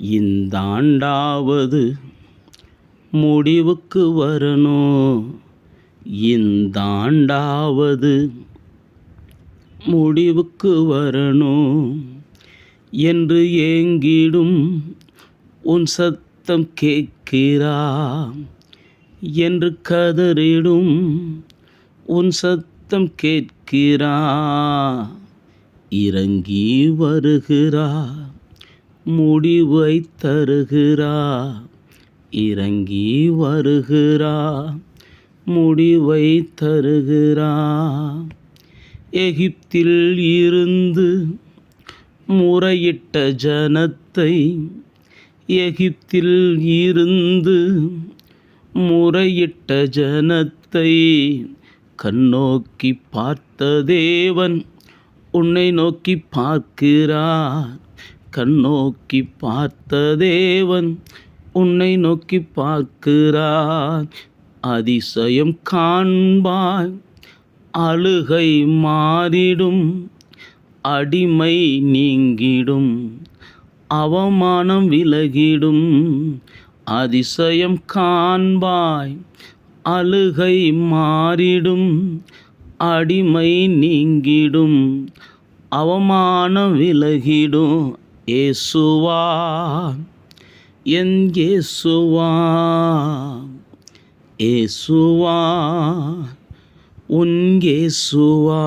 இந்த ஆண்டாவது முடிவுக்கு வரணும், இந்த ஆண்டாவது முடிவுக்கு வரணும் என்று ஏங்கிடும் உன் சத்தம் கேட்கிறா, என்று கதறிடும் உன் சத்தம் கேட்கிறா. இறங்கி வருகிறா, முடிவை தருகிறா. இறங்கி வருகிறா, முடிவை தருகிறா. எகிப்தில் இருந்து முறையிட்ட ஜனத்தை, எகிப்தில் இருந்து முறையிட்ட ஜனத்தை கண்ணோக்கி பார்த்த தேவன் உன்னை நோக்கி பார்க்கிறார். கண்ணோக்கி பார்த்த தேவன் உன்னை நோக்கி பார்க்கிறார். அதிசயம் காண்பாய், அழுகை மாறிடும், அடிமை நீங்கிடும், அவமானம் விலகிடும். அதிசயம் காண்பாய், அழுகை மாறிடும், அடிமை நீங்கிடும், அவமானம் விலகிடும். இயேசுவா, என் இயேசுவா, இயேசுவா, உன் இயேசுவா.